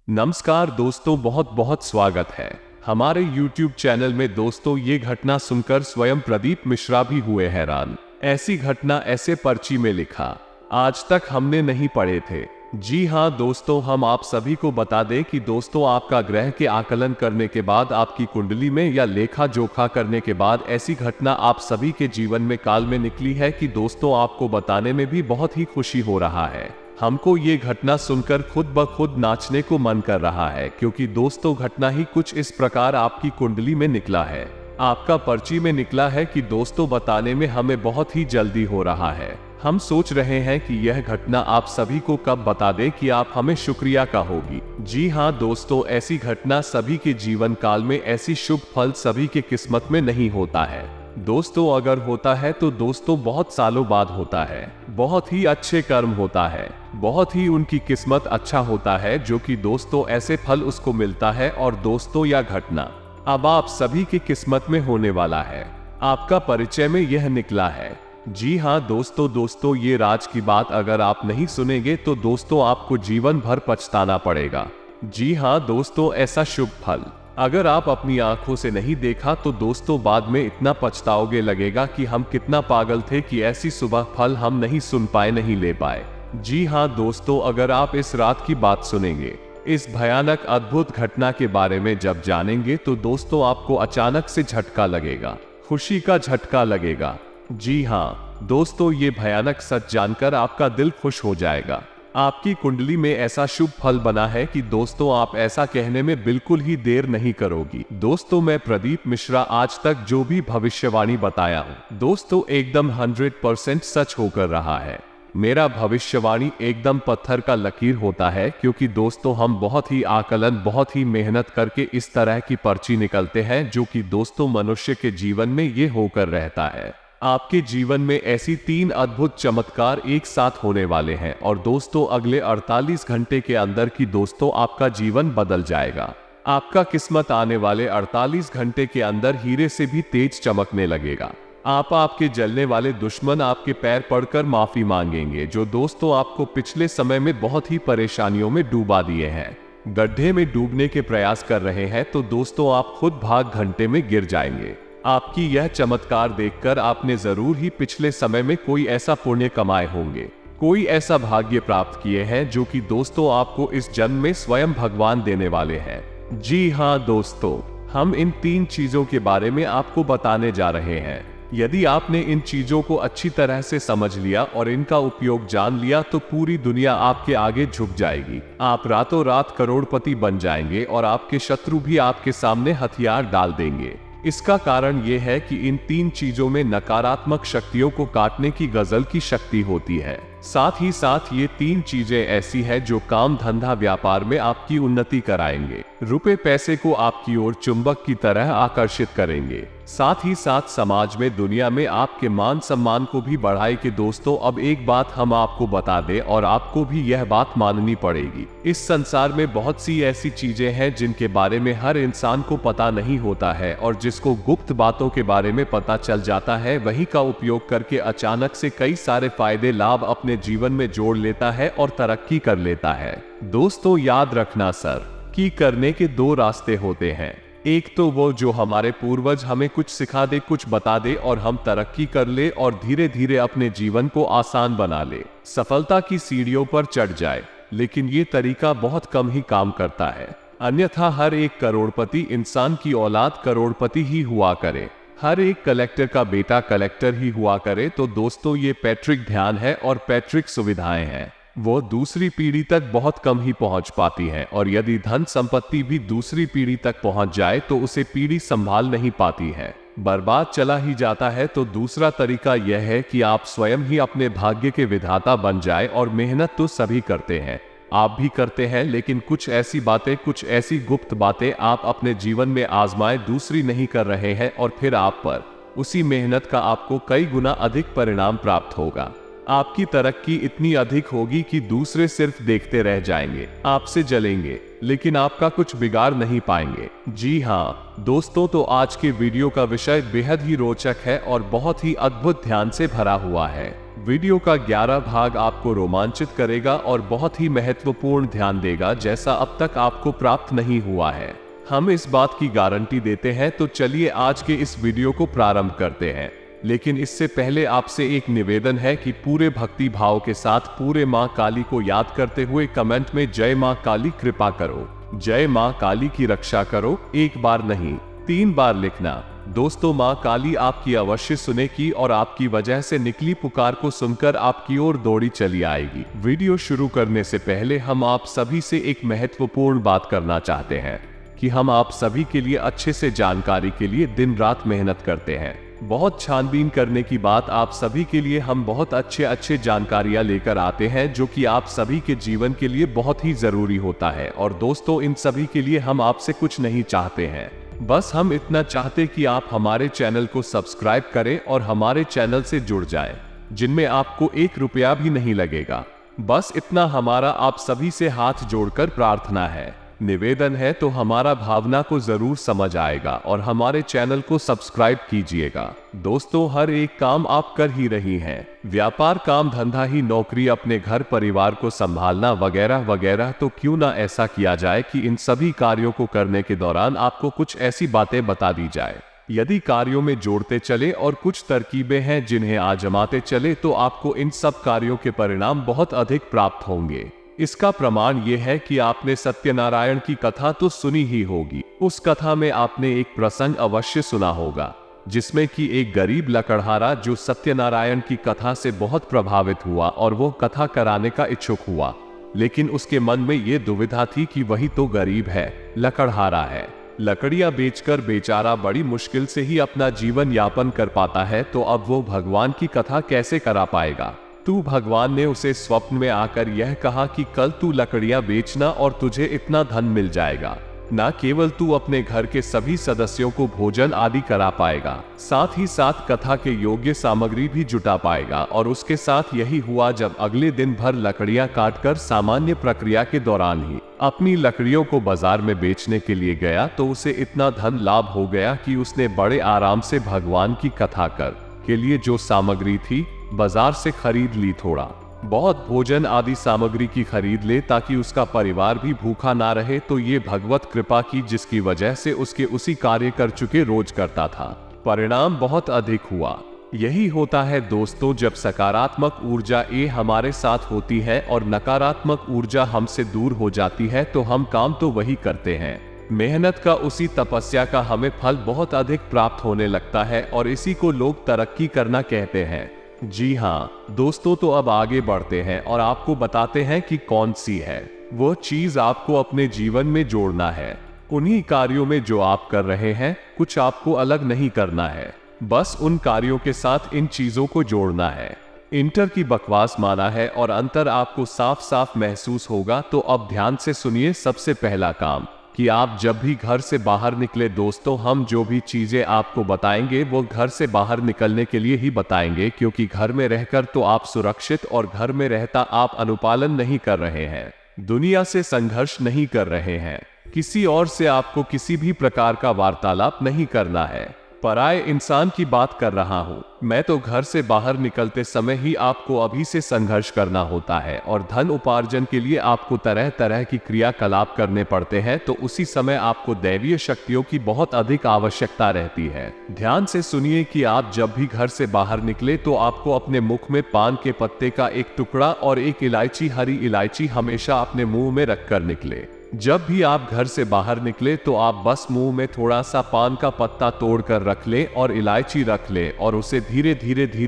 नमस्कार दोस्तों, बहुत बहुत स्वागत है हमारे YouTube चैनल में। दोस्तों, ये घटना सुनकर स्वयं प्रदीप मिश्रा भी हुए हैरान। ऐसी घटना ऐसे पर्ची में लिखा, आज तक हमने नहीं पढ़े थे। जी हाँ दोस्तों, हम आप सभी को बता दें कि दोस्तों, आपका ग्रह के आकलन करने के बाद, आपकी कुंडली में या लेखा जोखा करने के बाद ऐसी घटना आप सभी के जीवन में काल में निकली है कि दोस्तों, आपको बताने में भी बहुत ही खुशी हो रहा है। हमको ये घटना सुनकर खुद ब खुद नाचने को मन कर रहा है, क्योंकि दोस्तों, घटना ही कुछ इस प्रकार आपकी कुंडली में निकला है, आपका पर्ची में निकला है कि दोस्तों, बताने में हमें बहुत ही जल्दी हो रहा है। हम सोच रहे हैं कि यह घटना आप सभी को कब बता दें कि आप हमें शुक्रिया का होगी। जी हाँ दोस्तों, ऐसी घटना सभी के जीवन काल में, ऐसी शुभ फल सभी के किस्मत में नहीं होता है। दोस्तों, अगर होता है तो दोस्तों बहुत सालों बाद होता है, बहुत ही अच्छे कर्म होता है, बहुत ही उनकी किस्मत अच्छा होता है, जो कि दोस्तों ऐसे फल उसको मिलता है। और दोस्तों, यह घटना अब आप सभी की किस्मत में होने वाला है, आपका परिचय में यह निकला है। जी हाँ दोस्तों, ये राज की बात अगर आप नहीं सुनेंगे तो दोस्तों, आपको जीवन भर पछताना पड़ेगा। जी हाँ दोस्तों, ऐसा शुभ फल अगर आप अपनी आंखों से नहीं देखा तो दोस्तों, बाद में इतना पछताओगे, लगेगा कि हम कितना पागल थे कि ऐसी सुबह फल हम नहीं सुन पाए, नहीं ले पाए। जी हाँ दोस्तों, अगर आप इस रात की बात सुनेंगे, इस भयानक अद्भुत घटना के बारे में जब जानेंगे तो दोस्तों, आपको अचानक से झटका लगेगा, खुशी का झटका लगेगा। जी हाँ दोस्तों, ये भयानक सच जानकर आपका दिल खुश हो जाएगा। आपकी कुंडली में ऐसा शुभ फल बना है कि दोस्तों, आप ऐसा कहने में बिल्कुल ही देर नहीं करोगी। दोस्तों, मैं प्रदीप मिश्रा आज तक जो भी भविष्यवाणी बताया हूँ दोस्तों, एकदम 100% सच होकर रहा है। मेरा भविष्यवाणी एकदम पत्थर का लकीर होता है, क्योंकि दोस्तों, हम बहुत ही आकलन, बहुत ही मेहनत करके इस तरह की पर्ची निकलते हैं, जो कि दोस्तों मनुष्य के जीवन में ये होकर रहता है। आपके जीवन में ऐसी 3 अद्भुत चमत्कार एक साथ होने वाले हैं, और दोस्तों, अगले 48 घंटे के अंदर की दोस्तों, आपका जीवन बदल जाएगा। आपका किस्मत आने वाले 48 घंटे के अंदर हीरे से भी तेज चमकने लगेगा। आपके जलने वाले दुश्मन आपके पैर पड़कर माफी मांगेंगे, जो दोस्तों आपको पिछले समय में बहुत ही परेशानियों में डूबा दिए हैं, गड्ढे में डूबने के प्रयास कर रहे हैं, तो दोस्तों, आप खुद भाग घंटे में गिर जाएंगे। आपकी यह चमत्कार देखकर आपने जरूर ही पिछले समय में कोई ऐसा पुण्य कमाए होंगे, कोई ऐसा भाग्य प्राप्त किए हैं, जो कि दोस्तों आपको इस जन्म में स्वयं भगवान देने वाले हैं। जी हाँ दोस्तों, हम इन 3 चीजों के बारे में आपको बताने जा रहे हैं। यदि आपने इन चीजों को अच्छी तरह से समझ लिया और इनका उपयोग जान लिया तो पूरी दुनिया आपके आगे झुक जाएगी। आप रातों रात करोड़पति बन जाएंगे और आपके शत्रु भी आपके सामने हथियार डाल देंगे। इसका कारण यह है कि इन 3 चीजों में नकारात्मक शक्तियों को काटने की गजल की शक्ति होती है। साथ ही साथ ये 3 चीजें ऐसी है जो काम, धंधा, व्यापार में आपकी उन्नति कराएंगे, रुपए पैसे को आपकी ओर चुंबक की तरह आकर्षित करेंगे। साथ ही साथ समाज में, दुनिया में आपके मान सम्मान को भी बढ़ाएंगे। दोस्तों, अब एक बात हम आपको बता दें और आपको भी यह बात माननी पड़ेगी। इस संसार में बहुत सी ऐसी चीजें हैं जिनके बारे में हर इंसान को पता नहीं होता है, और जिसको गुप्त बातों के बारे में पता चल जाता है, वही का उपयोग करके अचानक से कई सारे फायदे, लाभ अपने जीवन में जोड़ लेता है और तरक्की कर लेता है। दोस्तों, याद रखना, सर की करने के 2 रास्ते होते हैं। एक तो वो जो हमारे पूर्वज हमें कुछ सिखा दे, कुछ बता दे और हम तरक्की कर ले और धीरे धीरे अपने जीवन को आसान बना ले, सफलता की सीढ़ियों पर चढ़ जाए। लेकिन ये तरीका बहुत कम ही काम करता है। अन्यथा हर एक करोड़पति इंसान की औलाद करोड़पति ही हुआ करे, हर एक कलेक्टर का बेटा कलेक्टर ही हुआ करे, तो दोस्तों, ये पैट्रिक ध्यान है और पैट्रिक सुविधाएं हैं, वो दूसरी पीढ़ी तक बहुत कम ही पहुंच पाती हैं। और यदि धन संपत्ति भी दूसरी पीढ़ी तक पहुंच जाए तो उसे पीढ़ी संभाल नहीं पाती है, बर्बाद चला ही जाता है। तो दूसरा तरीका यह है कि आप स्वयं ही अपने भाग्य के विधाता बन जाए। और मेहनत तो सभी करते हैं, आप भी करते हैं, लेकिन कुछ ऐसी बातें, कुछ ऐसी गुप्त बातें आप अपने जीवन में आजमाए दूसरी नहीं कर रहे हैं, और फिर आप पर उसी मेहनत का आपको कई गुना अधिक परिणाम प्राप्त होगा। आपकी तरक्की इतनी अधिक होगी कि दूसरे सिर्फ देखते रह जाएंगे, आपसे जलेंगे, लेकिन आपका कुछ बिगाड़ नहीं पाएंगे। जी हाँ दोस्तों, तो आज के वीडियो का विषय बेहद ही रोचक है और बहुत ही अद्भुत ध्यान से भरा हुआ है। वीडियो का 11 भाग आपको रोमांचित करेगा और बहुत ही महत्वपूर्ण ध्यान देगा जैसा अब तक आपको प्राप्त नहीं हुआ है। हम इस बात की गारंटी देते हैं। तो चलिए आज के इस वीडियो को प्रारंभ करते हैं। लेकिन इससे पहले आपसे एक निवेदन है कि पूरे भक्ति भाव के साथ पूरे मां काली को याद करते हुए कमेंट में जय मां काली कृपा करो, जय मां काली की रक्षा करो, एक बार नहीं 3 बार लिखना। दोस्तों, मां काली आपकी अवश्य सुनेगी और आपकी वजह से निकली पुकार को सुनकर आपकी ओर दौड़ी चली आएगी। वीडियो शुरू करने से पहले हम आप सभी से एक महत्वपूर्ण बात करना चाहते हैं कि हम आप सभी के लिए अच्छे से जानकारी के लिए दिन रात मेहनत करते हैं। बहुत छानबीन करने की बात आप सभी के लिए हम बहुत अच्छे जानकारियां लेकर आते हैं जो कि आप सभी के जीवन के लिए बहुत ही जरूरी होता है। और दोस्तों, इन सभी के लिए हम आपसे कुछ नहीं चाहते हैं, बस हम इतना चाहते कि आप हमारे चैनल को सब्सक्राइब करें और हमारे चैनल से जुड़ जाएं, जिनमें आपको 1 रुपया भी नहीं लगेगा। बस इतना हमारा आप सभी से हाथ जोड़कर प्रार्थना है, निवेदन है। तो हमारा भावना को जरूर समझ आएगा और हमारे चैनल को सब्सक्राइब कीजिएगा। दोस्तों, हर एक काम आप कर ही रही हैं, व्यापार, काम धंधा ही, नौकरी, अपने घर परिवार को संभालना वगैरह वगैरह। तो क्यों ना ऐसा किया जाए कि इन सभी कार्यों को करने के दौरान आपको कुछ ऐसी बातें बता दी जाए। यदि कार्यों में जोड़ते चले और कुछ तरकीबें हैं जिन्हें आजमाते चले तो आपको इन सब कार्यों के परिणाम बहुत अधिक प्राप्त होंगे। इसका प्रमाण यह है कि आपने सत्यनारायण की कथा तो सुनी ही होगी। उस कथा में आपने एक प्रसंग अवश्य सुना होगा जिसमें कि एक गरीब लकड़हारा जो सत्यनारायण की कथा से बहुत प्रभावित हुआ और वो कथा कराने का इच्छुक हुआ, लेकिन उसके मन में ये दुविधा थी कि वही तो गरीब है, लकड़हारा है, लकड़ियां बेचकर बेचारा बड़ी मुश्किल से ही अपना जीवन यापन कर पाता है, तो अब वो भगवान की कथा कैसे करा पाएगा। तू भगवान ने उसे स्वप्न में आकर यह कहा कि कल तू लकड़ियां बेचना और तुझे इतना धन मिल जाएगा। न केवल तू अपने घर के सभी सदस्यों को भोजन आदि करा पाएगा, साथ ही साथ कथा के योग्य सामग्री भी जुटा पाएगा। और उसके साथ यही हुआ। जब अगले दिन भर लकड़ियां काटकर सामान्य प्रक्रिया के दौरान ही अपनी लकड़ियों को बाजार में बेचने के लिए गया तो उसे इतना धन लाभ हो गया कि उसने बड़े आराम से भगवान की कथा के लिए जो सामग्री थी बाजार से खरीद ली। थोड़ा बहुत भोजन आदि सामग्री की खरीद ले ताकि उसका परिवार भी भूखा ना रहे। तो ये भगवत कृपा की जिसकी वजह से उसके उसी कार्य कर चुके रोज करता था। परिणाम बहुत अधिक हुआ। यही होता है दोस्तों, जब सकारात्मक ऊर्जा हमारे साथ होती है और नकारात्मक ऊर्जा हमसे दूर हो जाती है तो हम काम तो वही करते हैं, मेहनत का, उसी तपस्या का हमें फल बहुत अधिक प्राप्त होने लगता है और इसी को लोग तरक्की करना कहते हैं। जी हाँ दोस्तों, तो अब आगे बढ़ते हैं और आपको बताते हैं कि कौन सी है वो चीज आपको अपने जीवन में जोड़ना है। उन्हीं कार्यों में जो आप कर रहे हैं, कुछ आपको अलग नहीं करना है, बस उन कार्यों के साथ इन चीजों को जोड़ना है। इंटर की बकवास माना है और अंतर आपको साफ साफ महसूस होगा। तो अब ध्यान से सुनिए। सबसे पहला काम कि आप जब भी घर से बाहर निकले, दोस्तों, हम जो भी चीजें आपको बताएंगे वो घर से बाहर निकलने के लिए ही बताएंगे, क्योंकि घर में रहकर तो आप सुरक्षित और घर में रहता आप अनुपालन नहीं कर रहे हैं, दुनिया से संघर्ष नहीं कर रहे हैं, किसी और से आपको किसी भी प्रकार का वार्तालाप नहीं करना है। पराये इंसान की बात कर रहा हूँ मैं। तो घर से बाहर निकलते समय ही आपको अभी से संघर्ष करना होता है और धन उपार्जन के लिए आपको तरह तरह की क्रियाकलाप करने पड़ते हैं। तो उसी समय आपको दैवीय शक्तियों की बहुत अधिक आवश्यकता रहती है। ध्यान से सुनिए कि आप जब भी घर से बाहर निकले तो आपको अपने मुख में पान के पत्ते का एक टुकड़ा और एक इलायची, हरी इलायची हमेशा अपने मुंह में रखकर निकले। जब भी आप घर से बाहर निकले तो आप बस मुंह में थोड़ा सा पान का पत्ता तोड़कर रख ले और इलायची रख ले और उसे धीरे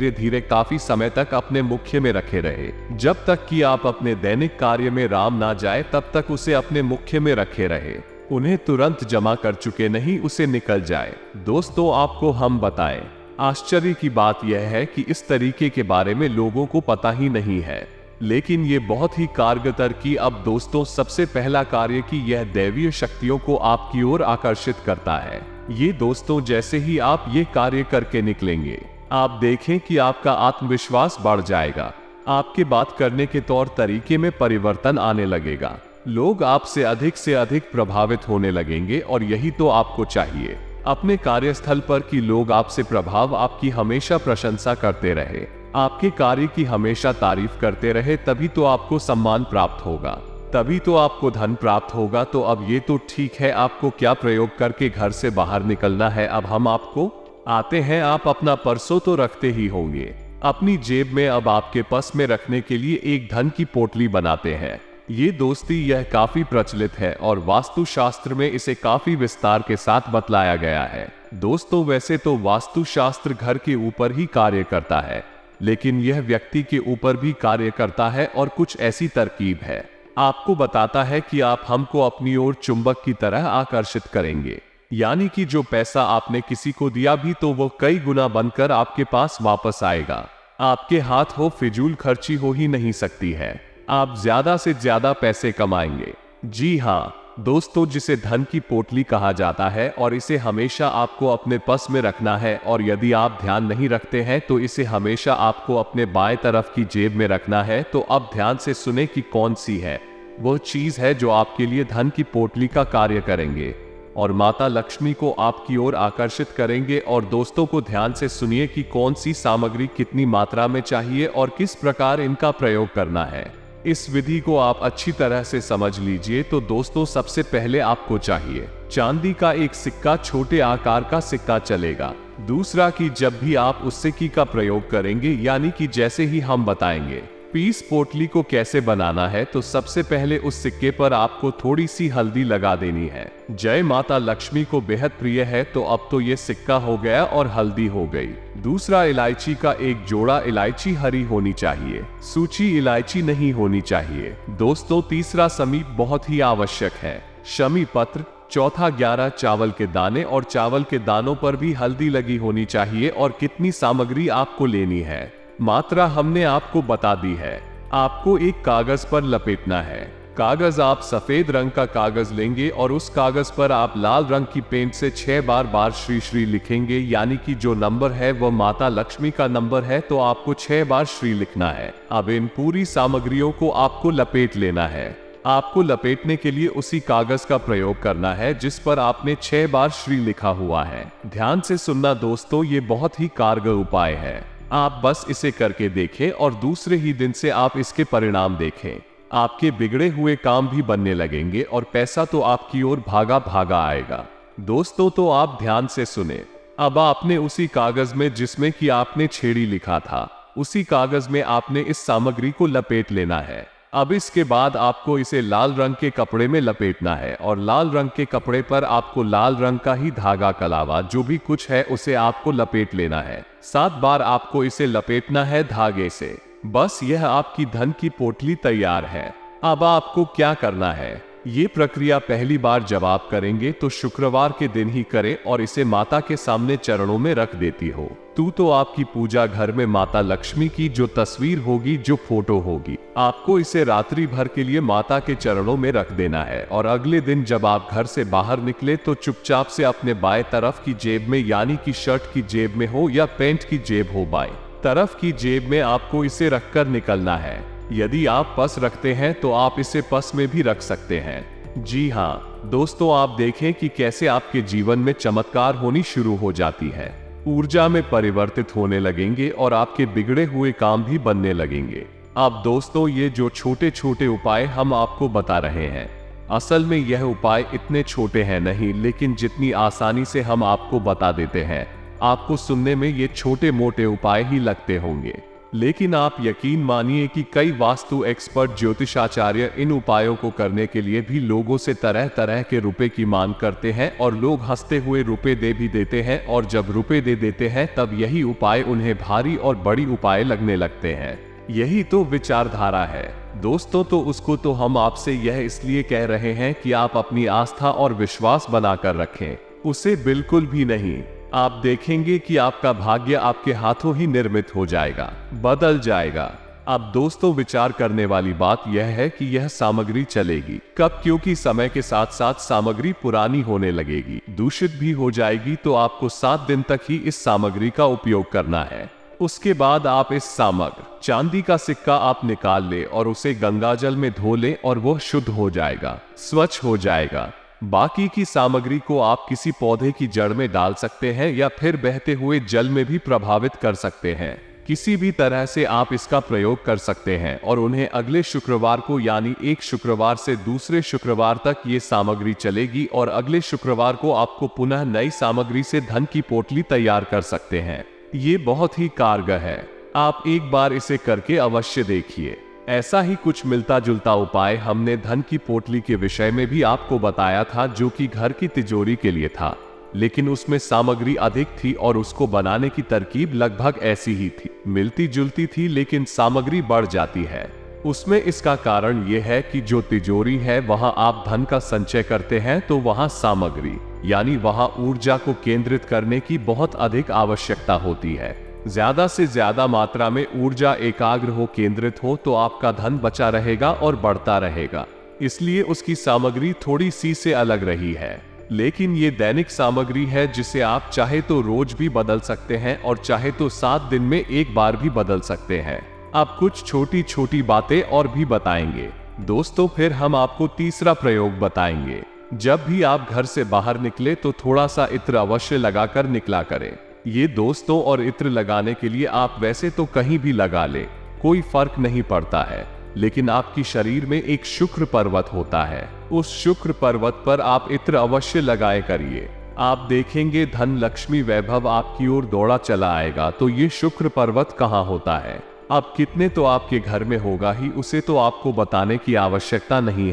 धीरे काफी समय तक अपने मुख्य में रखे रहे। जब तक कि आप अपने दैनिक कार्य में राम ना जाए तब तक उसे अपने मुख्य में रखे रहे। उन्हें तुरंत जमा कर चुके नहीं, उसे निकल जाए। दोस्तों, आपको हम बताएं, आश्चर्य की बात यह है कि इस तरीके के बारे में लोगों को पता ही नहीं है, लेकिन ये बहुत ही कारगर की। अब दोस्तों, सबसे पहला कार्य कि यह दैवीय शक्तियों को आपकी ओर आकर्षित करता है। ये दोस्तों, जैसे ही आप ये कार्य करके निकलेंगे, आप देखें कि आपका आत्मविश्वास बढ़ जाएगा, आपके बात करने के तौर तरीके में परिवर्तन आने लगेगा, लोग आपसे अधिक से अधिक प्रभावित होने लगेंगे और यही तो आपको चाहिए। अपने कार्यस्थल पर कि लोग आपसे प्रभाव आपकी हमेशा प्रशंसा करते रहे। आपके कार्य की हमेशा तारीफ करते रहे, तभी तो आपको सम्मान प्राप्त होगा, तभी तो आपको धन प्राप्त होगा। तो अब ये तो ठीक है, आपको क्या प्रयोग करके घर से बाहर निकलना है। अब हम आपको आते हैं, आप अपना परसों तो रखते ही होंगे अपनी जेब में। अब आपके पर्स में रखने के लिए एक धन की पोटली बनाते हैं। ये दोस्ती यह काफी प्रचलित है और वास्तुशास्त्र में इसे काफी विस्तार के साथ बतलाया गया है। दोस्तों, वैसे तो वास्तुशास्त्र घर के ऊपर ही कार्य करता है, लेकिन यह व्यक्ति के ऊपर भी कार्य करता है और कुछ ऐसी तरकीब है, आपको बताता है कि आप हमको अपनी ओर चुंबक की तरह आकर्षित करेंगे। यानी कि जो पैसा आपने किसी को दिया भी तो वो कई गुना बनकर आपके पास वापस आएगा। आपके हाथ हो फिजूल खर्ची हो ही नहीं सकती है, आप ज्यादा से ज्यादा पैसे कमाएंगे। जी हाँ दोस्तों, जिसे धन की पोटली कहा जाता है और इसे हमेशा आपको अपने पर्स में रखना है। और यदि आप ध्यान नहीं रखते हैं तो इसे हमेशा आपको अपने बाएं तरफ की जेब में रखना है। तो अब ध्यान से सुने कि कौन सी है वह चीज है जो आपके लिए धन की पोटली का कार्य करेंगे और माता लक्ष्मी को आपकी ओर आकर्षित करेंगे। और दोस्तों को ध्यान से सुनिए कि कौन सी सामग्री कितनी मात्रा में चाहिए और किस प्रकार इनका प्रयोग करना है। इस विधि को आप अच्छी तरह से समझ लीजिए। तो दोस्तों, सबसे पहले आपको चाहिए चांदी का एक सिक्का, छोटे आकार का सिक्का चलेगा। दूसरा कि जब भी आप उस सिक्के का प्रयोग करेंगे, यानी कि जैसे ही हम बताएंगे पीस पोटली को कैसे बनाना है, तो सबसे पहले उस सिक्के पर आपको थोड़ी सी हल्दी लगा देनी है। जय माता लक्ष्मी को बेहद प्रिय है, तो अब तो ये सिक्का हो गया और हल्दी हो गई। दूसरा, इलायची का एक जोड़ा, इलायची हरी होनी चाहिए, सूची इलायची नहीं होनी चाहिए। दोस्तों, तीसरा समीप बहुत ही आवश्यक है, शमी पत्र। चौथा, 11 चावल के दाने, और चावल के दानों पर भी हल्दी लगी होनी चाहिए। और कितनी सामग्री आपको लेनी है, मात्रा हमने आपको बता दी है। आपको एक कागज पर लपेटना है। कागज आप सफेद रंग का कागज लेंगे और उस कागज पर आप लाल रंग की पेंट से 6 बार श्री श्री लिखेंगे। यानी कि जो नंबर है वह माता लक्ष्मी का नंबर है, तो आपको 6 बार श्री लिखना है। अब इन पूरी सामग्रियों को आपको लपेट लेना है। आपको लपेटने के लिए उसी कागज का प्रयोग करना है जिस पर आपने 6 बार श्री लिखा हुआ है। ध्यान से सुनना दोस्तों, ये बहुत ही कारगर उपाय है। आप बस इसे करके देखें और दूसरे ही दिन से आप इसके परिणाम देखें। आपके बिगड़े हुए काम भी बनने लगेंगे और पैसा तो आपकी ओर भागा भागा आएगा। दोस्तों, तो आप ध्यान से सुने। अब आपने उसी कागज में जिसमें कि आपने छेड़ी लिखा था, उसी कागज में आपने इस सामग्री को लपेट लेना है। अब इसके बाद आपको इसे लाल रंग के कपड़े में लपेटना है और लाल रंग के कपड़े पर आपको लाल रंग का ही धागा कलावा जो भी कुछ है उसे आपको लपेट लेना है। 7 बार आपको इसे लपेटना है धागे से। बस यह आपकी धन की पोटली तैयार है। अब आपको क्या करना है, ये प्रक्रिया पहली बार जब आप करेंगे तो शुक्रवार के दिन ही करें और इसे माता के सामने चरणों में रख देती हो। तो आपकी पूजा घर में माता लक्ष्मी की जो तस्वीर होगी, जो फोटो होगी, आपको इसे रात्रि भर के लिए माता के चरणों में रख देना है। और अगले दिन जब आप घर से बाहर निकले तो चुपचाप से अपने बाएं तरफ की जेब में, यानी कि शर्ट की जेब में हो या पैंट की जेब हो, बाएं तरफ की जेब में आपको इसे रखकर निकलना है। यदि आप पर्स रखते हैं तो आप इसे पर्स में भी रख सकते हैं। जी हाँ दोस्तों, आप देखें कि कैसे आपके जीवन में चमत्कार होनी शुरू हो जाती है, ऊर्जा में परिवर्तित होने लगेंगे और आपके बिगड़े हुए काम भी बनने लगेंगे। अब दोस्तों, ये जो छोटे छोटे उपाय हम आपको बता रहे हैं, असल में यह उपाय इतने छोटे हैं नहीं, लेकिन जितनी आसानी से हम आपको बता देते हैं, आपको सुनने में ये छोटे मोटे उपाय ही लगते होंगे, लेकिन आप यकीन मानिए कि कई वास्तु एक्सपर्ट ज्योतिषाचार्य इन उपायों को करने के लिए भी लोगों से तरह तरह के रुपए की मांग करते हैं और लोग हंसते हुए रुपए दे भी देते हैं। और जब रुपए दे देते हैं तब यही उपाय उन्हें भारी और बड़ी उपाय लगने लगते हैं। यही तो विचारधारा है दोस्तों। तो उसको तो हम आपसे यह इसलिए कह रहे हैं कि आप अपनी आस्था और विश्वास बनाकर रखें, उसे बिल्कुल भी नहीं। आप देखेंगे कि आपका भाग्य आपके हाथों ही निर्मित हो जाएगा, बदल जाएगा। अब दोस्तों, विचार करने वाली बात यह है कि यह सामग्री चलेगी कब, क्योंकि समय के साथ साथ सामग्री पुरानी होने लगेगी, दूषित भी हो जाएगी। तो आपको 7 दिन तक ही इस सामग्री का उपयोग करना है। उसके बाद आप इस सामग्री चांदी का सिक्का आप निकाल ले और उसे गंगाजल में धो ले और वह शुद्ध हो जाएगा, स्वच्छ हो जाएगा। बाकी की सामग्री को आप किसी पौधे की जड़ में डाल सकते हैं या फिर बहते हुए जल में भी प्रभावित कर सकते हैं। किसी भी तरह से आप इसका प्रयोग कर सकते हैं और उन्हें अगले शुक्रवार को यानी एक शुक्रवार से दूसरे शुक्रवार तक ये सामग्री चलेगी और अगले शुक्रवार को आपको पुनः नई सामग्री से धन की पोटली तैयार कर सकते हैं। ये बहुत ही कारगर है, आप एक बार इसे करके अवश्य देखिए। ऐसा ही कुछ मिलता जुलता उपाय हमने धन की पोटली के विषय में भी आपको बताया था, जो कि घर की तिजोरी के लिए था, लेकिन उसमें सामग्री अधिक थी और उसको बनाने की तरकीब लगभग ऐसी ही थी, मिलती जुलती थी, लेकिन सामग्री बढ़ जाती है उसमें। इसका कारण यह है कि जो तिजोरी है वहां आप धन का संचय करते हैं, तो वहां सामग्री यानी वहां ऊर्जा को केंद्रित करने की बहुत अधिक आवश्यकता होती है। ज्यादा से ज्यादा मात्रा में ऊर्जा एकाग्र हो, केंद्रित हो, तो आपका धन बचा रहेगा और बढ़ता रहेगा। इसलिए उसकी सामग्री थोड़ी सी से अलग रही है, लेकिन ये दैनिक सामग्री है जिसे आप चाहे तो रोज भी बदल सकते हैं और चाहे तो 7 दिन में एक बार भी बदल सकते हैं। अब कुछ छोटी छोटी बातें और भी बताएंगे दोस्तों। फिर हम आपको तीसरा प्रयोग बताएंगे। जब भी आप घर से बाहर निकले तो थोड़ा सा इत्र अवश्य लगाकर निकला करें। ये दोस्तों, और इत्र लगाने के लिए आप वैसे तो कहीं भी लगा ले, कोई फर्क नहीं पड़ता है, लेकिन आपकी शरीर में एक शुक्र पर्वत होता है, उस शुक्र पर्वत पर आप इत्र अवश्य लगाए करिए। आप देखेंगे धन लक्ष्मी वैभव आपकी ओर दौड़ा चला आएगा। तो ये शुक्र पर्वत कहाँ होता है, अब कितने तो आपके घर में होगा ही, उसे तो आपको बताने की आवश्यकता नहीं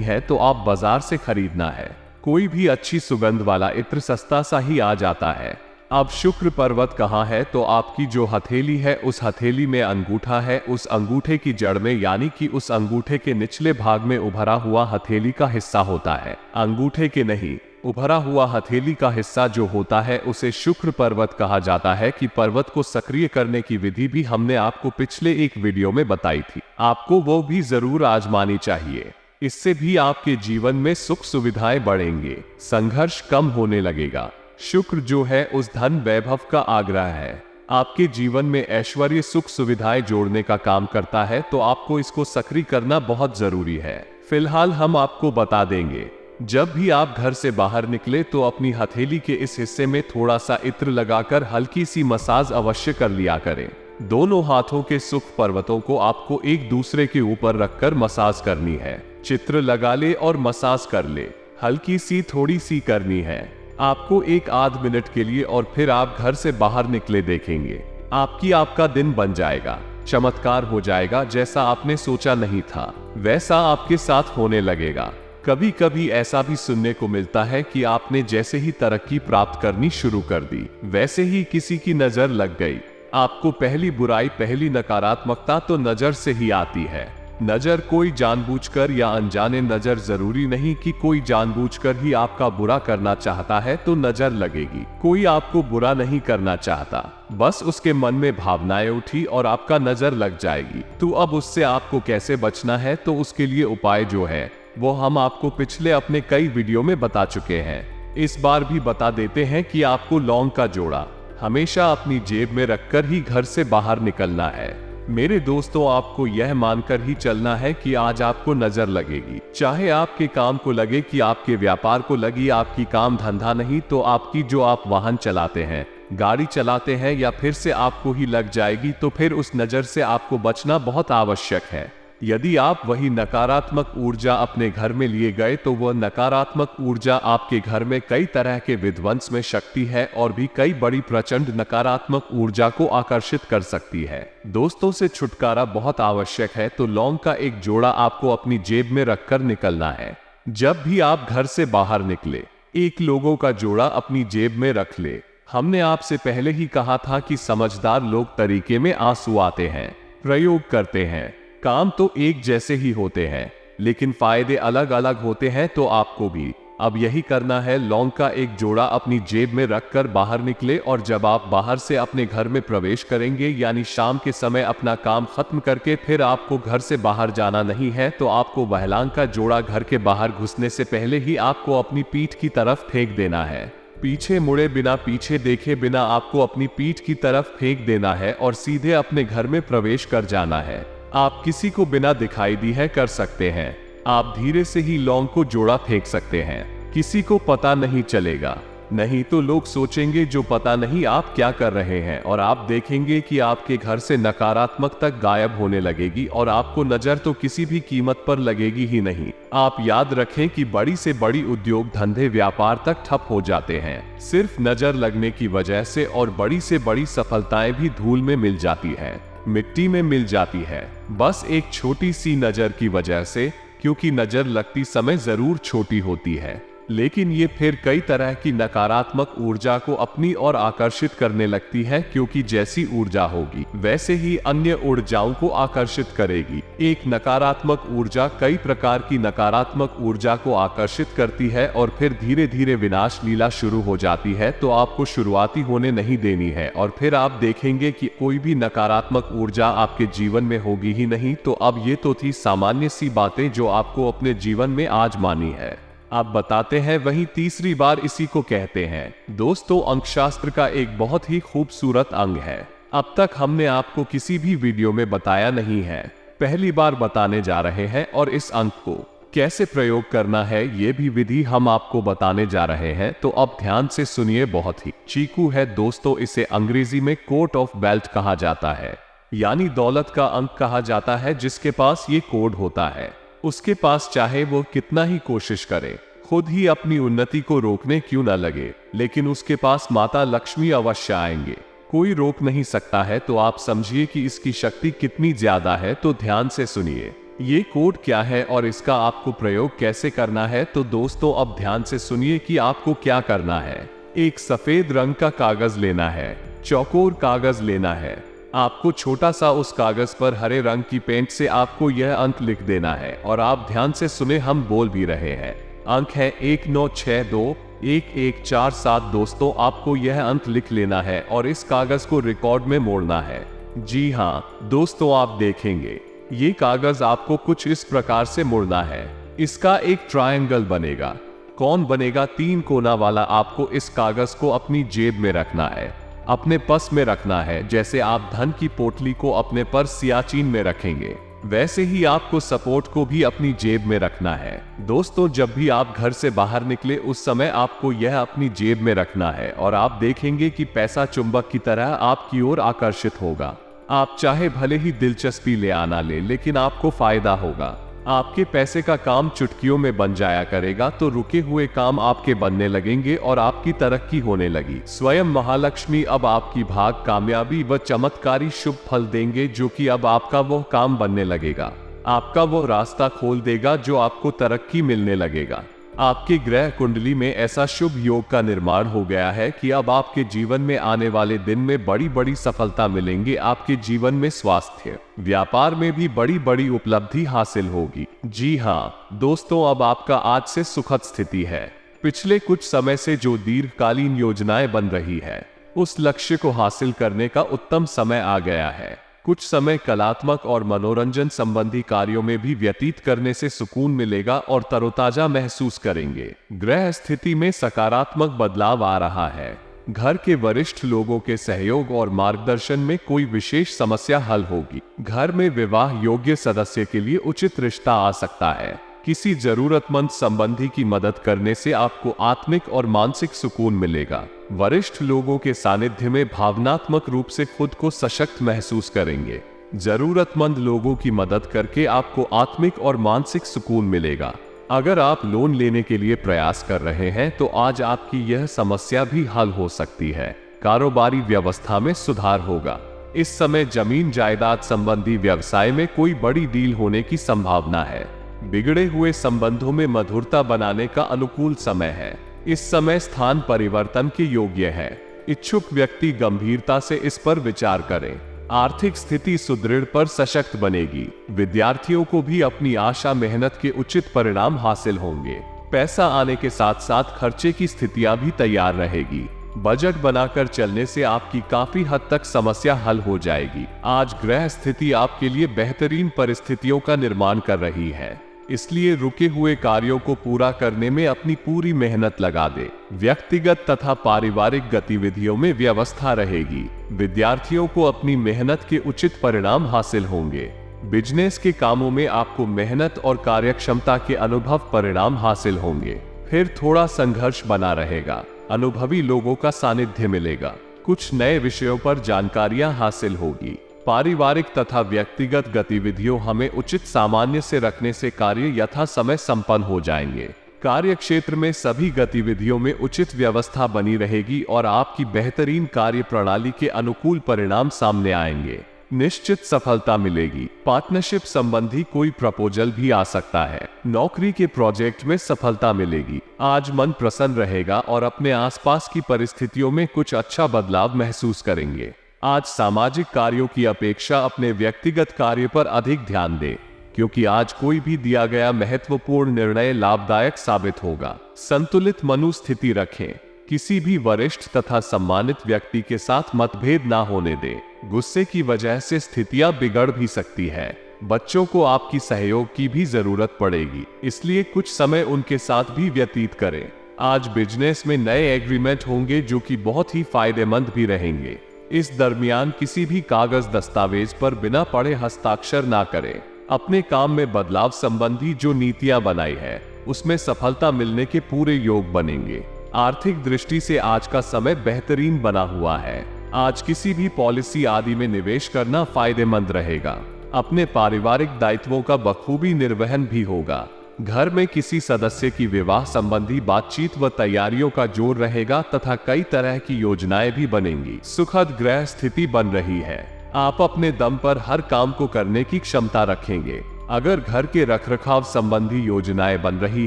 है तो आप बाजार से खरीदना है। कोई भी अच्छी सुगंध वाला इत्र सस्ता सा ही आ जाता है। अब शुक्र पर्वत कहाँ है, तो आपकी जो हथेली है उस हथेली में अंगूठा है, उस अंगूठे की जड़ में, यानी कि उस अंगूठे के निचले भाग में उभरा हुआ हथेली का हिस्सा होता है। अंगूठे के नहीं, उभरा हुआ हथेली का हिस्सा जो होता है उसे शुक्र पर्वत कहा जाता है। कि पर्वत को सक्रिय करने की विधि भी हमने आपको पिछले एक वीडियो में बताई थी, आपको वो भी जरूर आजमानी चाहिए। इससे भी आपके जीवन में सुख सुविधाएं बढ़ेंगे, संघर्ष कम होने लगेगा। शुक्र जो है उस धन वैभव का आग्रह है, आपके जीवन में ऐश्वर्य सुख सुविधाएं जोड़ने का काम करता है, तो आपको इसको सक्रिय करना बहुत जरूरी है। फिलहाल हम आपको बता देंगे, जब भी आप घर से बाहर निकले तो अपनी हथेली के इस हिस्से में थोड़ा सा इत्र लगाकर हल्की सी मसाज अवश्य कर लिया करें। दोनों हाथों के सुख पर्वतों को आपको एक दूसरे के ऊपर रखकर मसाज करनी है। चित्र लगा ले और मसाज कर ले, हल्की सी थोड़ी सी करनी है आपको 1-8 मिनट के लिए, और फिर आप घर से बाहर निकले देखेंगे आपका दिन बन जाएगा, चमत्कार हो जाएगा। जैसा आपने सोचा नहीं था वैसा आपके साथ होने लगेगा। कभी कभी ऐसा भी सुनने को मिलता है कि आपने जैसे ही तरक्की प्राप्त करनी शुरू कर दी, वैसे ही किसी की नजर लग गई। आपको पहली बुराई, पहली नकारात्मकता तो नजर से ही आती है। नजर कोई जानबूझकर या अनजाने, नजर जरूरी नहीं कि कोई जानबूझकर ही आपका बुरा करना चाहता है तो नजर लगेगी। कोई आपको बुरा नहीं करना चाहता, बस उसके मन में भावनाएं उठी और आपका नजर लग जाएगी। तो अब उससे आपको कैसे बचना है, तो उसके लिए उपाय जो है वो हम आपको पिछले अपने कई वीडियो में बता चुके हैं। इस बार भी बता देते हैं कि आपको लौंग का जोड़ा हमेशा अपनी जेब में रखकर ही घर से बाहर निकलना है। मेरे दोस्तों, आपको यह मानकर ही चलना है कि आज आपको नजर लगेगी, चाहे आपके काम को लगे कि आपके व्यापार को लगी, आपकी काम धंधा नहीं तो आपकी जो आप वाहन चलाते हैं, गाड़ी चलाते हैं, या फिर से आपको ही लग जाएगी। तो फिर उस नजर से आपको बचना बहुत आवश्यक है। यदि आप वही नकारात्मक ऊर्जा अपने घर में लिए गए तो वह नकारात्मक ऊर्जा आपके घर में कई तरह के विध्वंस में शक्ति है और भी कई बड़ी प्रचंड नकारात्मक ऊर्जा को आकर्षित कर सकती है। दोस्तों से छुटकारा बहुत आवश्यक है, तो लौंग का एक जोड़ा आपको अपनी जेब में रखकर निकलना है। जब भी आप घर से बाहर निकले, एक लोगों का जोड़ा अपनी जेब में रख ले। हमने आपसे पहले ही कहा था कि समझदार लोग तरीके में आंसू आते हैं, प्रयोग करते हैं, काम तो एक जैसे ही होते हैं लेकिन फायदे अलग अलग होते हैं। तो आपको भी अब यही करना है, लौंग का एक जोड़ा अपनी जेब में रखकर बाहर निकले, और जब आप बाहर से अपने घर में प्रवेश करेंगे, यानी शाम के समय अपना काम खत्म करके फिर आपको घर से बाहर जाना नहीं है, तो आपको वह लौंग का जोड़ा घर के बाहर घुसने से पहले ही आपको अपनी पीठ की तरफ फेंक देना है। पीछे मुड़े बिना, पीछे देखे बिना आपको अपनी पीठ की तरफ फेंक देना है और सीधे अपने घर में प्रवेश कर जाना है। आप किसी को बिना दिखाई दी है कर सकते हैं। आप धीरे से ही लौंग को जोड़ा फेंक सकते हैं, किसी को पता नहीं चलेगा। नहीं तो लोग सोचेंगे जो पता नहीं आप क्या कर रहे हैं, और आप देखेंगे कि आपके घर से नकारात्मकता गायब होने लगेगी और आपको नजर तो किसी भी कीमत पर लगेगी ही नहीं। आप याद रखें कि बड़ी से बड़ी उद्योग धंधे व्यापार तक ठप हो जाते हैं सिर्फ नजर लगने की वजह से, और बड़ी से बड़ी सफलताएं भी धूल में मिल जाती है, मिट्टी में मिल जाती है, बस एक छोटी सी नजर की वजह से। क्योंकि नजर लगती समय जरूर छोटी होती है, लेकिन ये फिर कई तरह की नकारात्मक ऊर्जा को अपनी ओर आकर्षित करने लगती है, क्योंकि जैसी ऊर्जा होगी वैसे ही अन्य ऊर्जाओं को आकर्षित करेगी। एक नकारात्मक ऊर्जा कई प्रकार की नकारात्मक ऊर्जा को आकर्षित करती है और फिर धीरे धीरे विनाश लीला शुरू हो जाती है। तो आपको शुरुआती होने नहीं देनी है, और फिर आप देखेंगे कि कोई भी नकारात्मक ऊर्जा आपके जीवन में होगी ही नहीं। तो अब ये तो थी सामान्य सी बातें जो आपको अपने जीवन में आजमानी है। आप बताते हैं वहीं तीसरी बार इसी को कहते हैं। दोस्तों, अंकशास्त्र का एक बहुत ही खूबसूरत अंग है। अब तक हमने आपको किसी भी वीडियो में बताया नहीं है, पहली बार बताने जा रहे हैं। और इस अंक को कैसे प्रयोग करना है ये भी विधि हम आपको बताने जा रहे हैं। तो अब ध्यान से सुनिए, बहुत ही चीकू है दोस्तों। इसे अंग्रेजी में कोट ऑफ बेल्ट कहा जाता है, यानी दौलत का अंक कहा जाता है। जिसके पास ये कोड होता है उसके पास चाहे वो कितना ही कोशिश करे, खुद ही अपनी उन्नति को रोकने क्यों न लगे, लेकिन उसके पास माता लक्ष्मी अवश्य आएंगे। कोई रोक नहीं सकता है। तो आप समझिए कि इसकी शक्ति कितनी ज्यादा है। तो ध्यान से सुनिए ये कोड क्या है और इसका आपको प्रयोग कैसे करना है। तो दोस्तों, अब ध्यान से सुनिए कि आपको क्या करना है। एक सफेद रंग का कागज लेना है, चौकोर कागज लेना है। आपको छोटा सा उस कागज पर हरे रंग की पेंट से आपको यह अंक लिख देना है। और आप ध्यान से सुने, हम बोल भी रहे हैं। अंक है 19621147। दोस्तों, आपको यह अंक लिख लेना है और इस कागज को रिकॉर्ड में मोड़ना है। जी हाँ दोस्तों, आप देखेंगे ये कागज आपको कुछ इस प्रकार से मुड़ना है। इसका एक ट्रायंगल बनेगा। कौन बनेगा? 3 कोना वाला। आपको इस कागज को अपनी जेब में रखना है, अपने पर्स में रखना है। जैसे आप धन की पोटली को अपने पर्स सियाचिन में रखेंगे, वैसे ही आपको सपोर्ट को भी अपनी जेब में रखना है। दोस्तों, जब भी आप घर से बाहर निकले उस समय आपको यह अपनी जेब में रखना है, और आप देखेंगे कि पैसा चुंबक की तरह आपकी ओर आकर्षित होगा। आप चाहे भले ही दिलचस्पी ले आना ले, लेकिन आपको फायदा होगा। आपके पैसे का काम चुटकियों में बन जाया करेगा। तो रुके हुए काम आपके बनने लगेंगे और आपकी तरक्की होने लगी। स्वयं महालक्ष्मी अब आपकी भाग कामयाबी व चमत्कारी शुभ फल देंगे, जो कि अब आपका वो काम बनने लगेगा। आपका वो रास्ता खोल देगा जो आपको तरक्की मिलने लगेगा। आपके ग्रह कुंडली में ऐसा शुभ योग का निर्माण हो गया है कि अब आपके जीवन में आने वाले दिन में बड़ी बड़ी सफलता मिलेंगे। आपके जीवन में स्वास्थ्य, व्यापार में भी बड़ी बड़ी उपलब्धि हासिल होगी। जी हाँ दोस्तों, अब आपका आज से सुखद स्थिति है। पिछले कुछ समय से जो दीर्घकालीन योजनाएं बन रही है, उस लक्ष्य को हासिल करने का उत्तम समय आ गया है। कुछ समय कलात्मक और मनोरंजन संबंधी कार्यों में भी व्यतीत करने से सुकून मिलेगा और तरोताजा महसूस करेंगे। ग्रह स्थिति में सकारात्मक बदलाव आ रहा है। घर के वरिष्ठ लोगों के सहयोग और मार्गदर्शन में कोई विशेष समस्या हल होगी। घर में विवाह योग्य सदस्य के लिए उचित रिश्ता आ सकता है। किसी जरूरतमंद संबंधी की मदद करने से आपको आत्मिक और मानसिक सुकून मिलेगा। वरिष्ठ लोगों के सानिध्य में भावनात्मक रूप से खुद को सशक्त महसूस करेंगे। जरूरतमंद लोगों की मदद करके आपको आत्मिक और मानसिक सुकून मिलेगा। अगर आप लोन लेने के लिए प्रयास कर रहे हैं तो आज आपकी यह समस्या भी हल हो सकती है। कारोबारी व्यवस्था में सुधार होगा। इस समय जमीन जायदाद संबंधी व्यवसाय में कोई बड़ी डील होने की संभावना है। बिगड़े हुए संबंधों में मधुरता बनाने का अनुकूल समय है। इस समय स्थान परिवर्तन के योग्य है। इच्छुक व्यक्ति गंभीरता से इस पर विचार करें। आर्थिक स्थिति सुदृढ़ पर सशक्त बनेगी। विद्यार्थियों को भी अपनी आशा मेहनत के उचित परिणाम हासिल होंगे। पैसा आने के साथ साथ खर्चे की स्थितियां भी तैयार रहेगी। बजट बनाकर चलने से आपकी काफी हद तक समस्या हल हो जाएगी। आज ग्रह स्थिति आपके लिए बेहतरीन परिस्थितियों का निर्माण कर रही है, इसलिए रुके हुए कार्यों को पूरा करने में अपनी पूरी मेहनत लगा दे। व्यक्तिगत तथा पारिवारिक गतिविधियों में व्यवस्था रहेगी। विद्यार्थियों को अपनी मेहनत के उचित परिणाम हासिल होंगे। बिजनेस के कामों में आपको मेहनत और कार्यक्षमता के अनुभव परिणाम हासिल होंगे। फिर थोड़ा संघर्ष बना रहेगा। अनुभवी लोगों का सानिध्य मिलेगा। कुछ नए विषयों पर जानकारियां हासिल होगी। पारिवारिक तथा व्यक्तिगत गतिविधियों हमें उचित सामान्य से रखने से कार्य यथा समय संपन्न हो जाएंगे। कार्य क्षेत्र में सभी गतिविधियों में उचित व्यवस्था बनी रहेगी और आपकी बेहतरीन कार्य प्रणाली के अनुकूल परिणाम सामने आएंगे। निश्चित सफलता मिलेगी। पार्टनरशिप संबंधी कोई प्रपोजल भी आ सकता है। नौकरी के प्रोजेक्ट में सफलता मिलेगी। आज मन प्रसन्न रहेगा और अपने आसपास की परिस्थितियों में कुछ अच्छा बदलाव महसूस करेंगे। आज सामाजिक कार्यों की अपेक्षा अपने व्यक्तिगत कार्य पर अधिक ध्यान दें, क्योंकि आज कोई भी दिया गया महत्वपूर्ण निर्णय लाभदायक साबित होगा। संतुलित मनोस्थिति रखें। किसी भी वरिष्ठ तथा सम्मानित व्यक्ति के साथ मतभेद ना होने दें। गुस्से की वजह से स्थितियां बिगड़ भी सकती है। बच्चों को आपकी सहयोग की भी जरूरत पड़ेगी, इसलिए कुछ समय उनके साथ भी व्यतीत करें। आज बिजनेस में नए एग्रीमेंट होंगे जो कि बहुत ही फायदेमंद भी रहेंगे। इस दरमियान किसी भी कागज दस्तावेज पर बिना पढ़े हस्ताक्षर ना करें। अपने काम में बदलाव संबंधी जो नीतियां बनाई है उसमें सफलता मिलने के पूरे योग बनेंगे। आर्थिक दृष्टि से आज का समय बेहतरीन बना हुआ है। आज किसी भी पॉलिसी आदि में निवेश करना फायदेमंद रहेगा। अपने पारिवारिक दायित्वों का बखूबी निर्वहन भी होगा। घर में किसी सदस्य की विवाह संबंधी बातचीत व तैयारियों का जोर रहेगा तथा कई तरह की योजनाएं भी बनेंगी। सुखद ग्रह स्थिति बन रही है। आप अपने दम पर हर काम को करने की क्षमता रखेंगे। अगर घर के रखरखाव संबंधी योजनाएं बन रही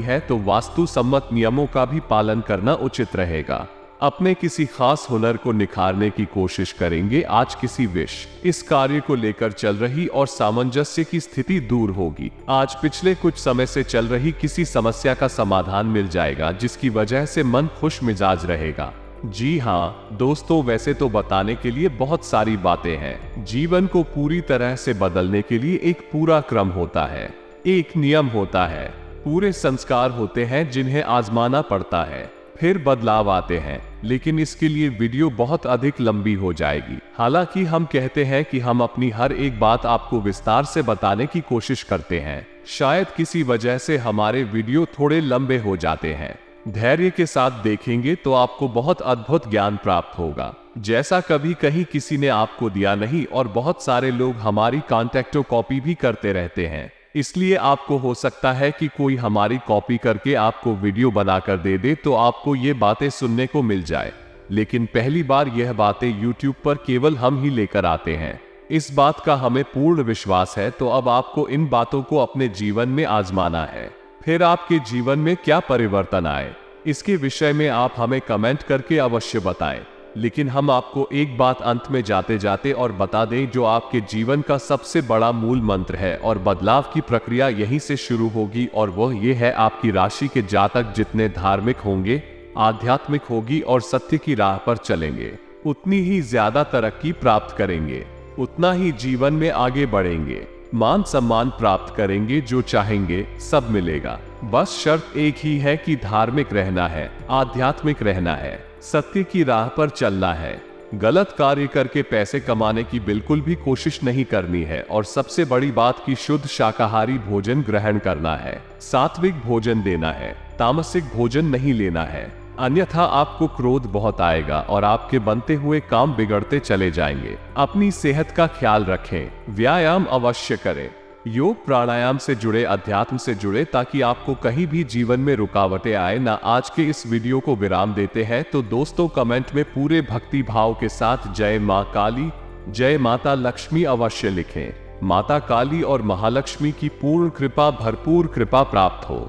है तो वास्तु सम्मत नियमों का भी पालन करना उचित रहेगा। अपने किसी खास हुनर को निखारने की कोशिश करेंगे। आज किसी इस कार्य को लेकर चल रही और सामंजस्य की स्थिति दूर होगी। आज पिछले कुछ समय से चल रही किसी समस्या का समाधान मिल जाएगा, जिसकी वजह से मन खुश मिजाज रहेगा। जी हाँ दोस्तों, वैसे तो बताने के लिए बहुत सारी बातें हैं। जीवन को पूरी तरह से बदलने के लिए एक पूरा क्रम होता है, एक नियम होता है, पूरे संस्कार होते हैं जिन्हें आजमाना पड़ता है, फिर बदलाव आते हैं। लेकिन इसके लिए वीडियो बहुत अधिक लंबी हो जाएगी। हालांकि हम कहते हैं कि हम अपनी हर एक बात आपको विस्तार से बताने की कोशिश करते हैं। शायद किसी वजह से हमारे वीडियो थोड़े लंबे हो जाते हैं। धैर्य के साथ देखेंगे तो आपको बहुत अद्भुत ज्ञान प्राप्त होगा, जैसा कभी कहीं किसी ने आपको दिया नहीं। और बहुत सारे लोग हमारी कॉन्टेक्टो कॉपी भी करते रहते हैं। इसलिए आपको हो सकता है कि कोई हमारी कॉपी करके आपको वीडियो बनाकर दे दे तो आपको ये बातें सुनने को मिल जाए। लेकिन पहली बार यह बातें YouTube पर केवल हम ही लेकर आते हैं। इस बात का हमें पूर्ण विश्वास है। तो अब आपको इन बातों को अपने जीवन में आजमाना है। फिर आपके जीवन में क्या परिवर्तन आए, इसके विषय में आप हमें कमेंट करके अवश्य बताएं। लेकिन हम आपको एक बात अंत में जाते जाते और बता दें, जो आपके जीवन का सबसे बड़ा मूल मंत्र है और बदलाव की प्रक्रिया यहीं से शुरू होगी। और वह ये है, आपकी राशि के जातक जितने धार्मिक होंगे, आध्यात्मिक होगी और सत्य की राह पर चलेंगे, उतनी ही ज्यादा तरक्की प्राप्त करेंगे, उतना ही जीवन में आगे बढ़ेंगे, मान सम्मान प्राप्त करेंगे, जो चाहेंगे सब मिलेगा। बस शर्त एक ही है कि धार्मिक रहना है, आध्यात्मिक रहना है, सत्य की राह पर चलना है। गलत कार्य करके पैसे कमाने की बिल्कुल भी कोशिश नहीं करनी है। और सबसे बड़ी बात कि शुद्ध शाकाहारी भोजन ग्रहण करना है, सात्विक भोजन देना है, तामसिक भोजन नहीं लेना है। अन्यथा आपको क्रोध बहुत आएगा और आपके बनते हुए काम बिगड़ते चले जाएंगे। अपनी सेहत का ख्याल रखें, व्यायाम अवश्य करें, योग प्राणायाम से जुड़े, अध्यात्म से जुड़े, ताकि आपको कहीं भी जीवन में रुकावटें आए ना। आज के इस वीडियो को विराम देते हैं। तो दोस्तों कमेंट में पूरे भक्ति भाव के साथ जय मां काली, जय माता लक्ष्मी अवश्य लिखें। माता काली और महालक्ष्मी की पूर्ण कृपा, भरपूर कृपा प्राप्त हो।